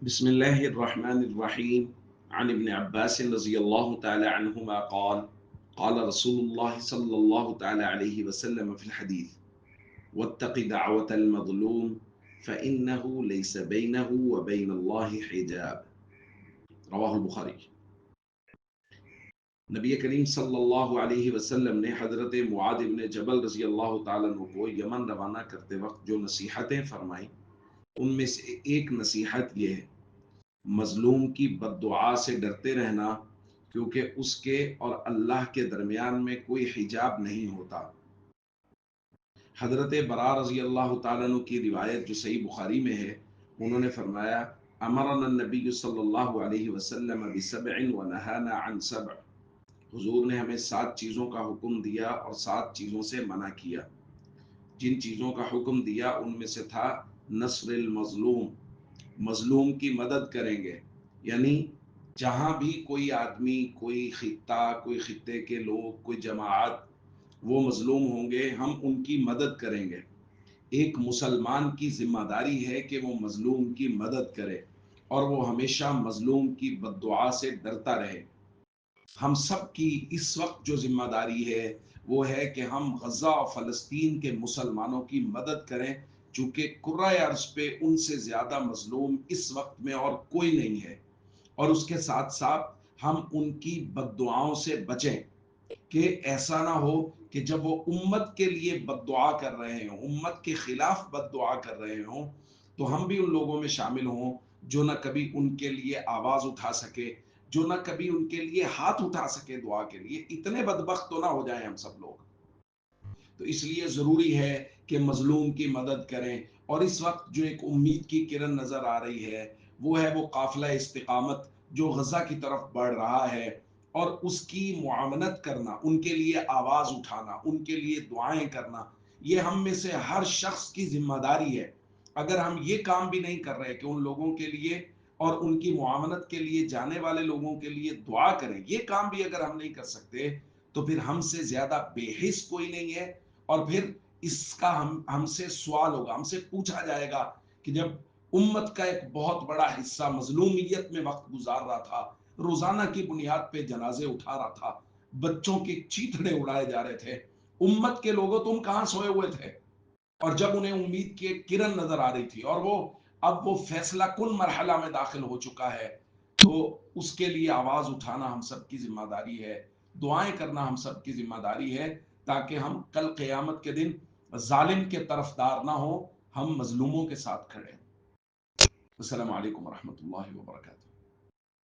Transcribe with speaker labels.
Speaker 1: بسم الله الرحمن الرحيم. عن ابن عباس رضي الله تعالى عنهما قال قال رسول الله صلى الله تعالى عليه وسلم في الحديث: واتق دعوة المظلوم فإنه ليس بينه وبين الله حجاب. رواہ البخاری۔ نبی کریم صلی اللہ علیہ وسلم نے حضرت معاذ بن جبل رضی اللہ تعالیٰ عنہ کو یمن روانہ کرتے وقت جو نصیحتیں فرمائیں ان میں سے ایک نصیحت یہ ہے: مظلوم کی بد دعا سے ڈرتے رہنا، کیونکہ اس کے اور اللہ کے درمیان میں کوئی حجاب نہیں ہوتا۔ حضرت برا رضی اللہ تعالیٰ عنہ کی روایت جو صحیح بخاری میں ہے، انہوں نے فرمایا: امرنا النبی صلی اللہ علیہ وسلم بسبع ونہانا عن سبع۔ حضور نے ہمیں 7 چیزوں کا حکم دیا اور 7 چیزوں سے منع کیا۔ جن چیزوں کا حکم دیا ان میں سے تھا نصر المظلوم، مظلوم کی مدد کریں گے، یعنی جہاں بھی کوئی آدمی، کوئی خطہ، کوئی خطے کے لوگ، کوئی جماعت وہ مظلوم ہوں گے، ہم ان کی مدد کریں گے۔ ایک مسلمان کی ذمہ داری ہے کہ وہ مظلوم کی مدد کرے اور وہ ہمیشہ مظلوم کی بد دعا سے ڈرتا رہے۔ ہم سب کی اس وقت جو ذمہ داری ہے وہ ہے کہ ہم غزہ اور فلسطین کے مسلمانوں کی مدد کریں، چونکہ کرۂ ارض پہ ان سے زیادہ مظلوم اس وقت میں اور کوئی نہیں ہے، اور اس کے ساتھ ساتھ ہم ان کی بد دعاؤں سے بچیں کہ ایسا نہ ہو کہ جب وہ امت کے لیے بد دعا کر رہے ہوں، امت کے خلاف بد دعا کر رہے ہوں، تو ہم بھی ان لوگوں میں شامل ہوں جو نہ کبھی ان کے لیے آواز اٹھا سکے، جو نہ کبھی ان کے لیے ہاتھ اٹھا سکے دعا کے لیے۔ اتنے بدبخت تو نہ ہو جائیں ہم سب لوگ۔ تو اس لیے ضروری ہے کہ مظلوم کی مدد کریں۔ اور اس وقت جو ایک امید کی کرن نظر آ رہی ہے وہ ہے وہ قافلہ استقامت جو غزہ کی طرف بڑھ رہا ہے، اور اس کی معاونت کرنا، ان کے لیے آواز اٹھانا، ان کے لیے دعائیں کرنا، یہ ہم میں سے ہر شخص کی ذمہ داری ہے۔ اگر ہم یہ کام بھی نہیں کر رہے کہ ان لوگوں کے لیے اور ان کی معاونت کے لیے جانے والے لوگوں کے لیے دعا کریں، یہ کام بھی اگر ہم نہیں کر سکتے تو پھر ہم سے زیادہ بے حس کوئی نہیں ہے۔ اور پھر اس کا ہم سے سوال ہوگا، ہم سے پوچھا جائے گا کہ جب امت کا ایک بہت بڑا حصہ مظلومیت میں وقت گزار رہا تھا، روزانہ کی بنیاد پہ جنازے اٹھا رہا تھا، بچوں کے چیتڑے اڑائے جا رہے تھے، امت کے لوگوں تم کہاں سوئے ہوئے تھے؟ اور جب انہیں امید کی ایک کرن نظر آ رہی تھی اور وہ اب وہ فیصلہ کن مرحلہ میں داخل ہو چکا ہے، تو اس کے لیے آواز اٹھانا ہم سب کی ذمہ داری ہے، دعائیں کرنا ہم سب کی ذمہ داری ہے، تاکہ ہم کل قیامت کے دن ظالم کے طرفدار نہ ہوں، ہم مظلوموں کے ساتھ کھڑے ہیں۔ السلام علیکم ورحمۃ اللہ وبرکاتہ۔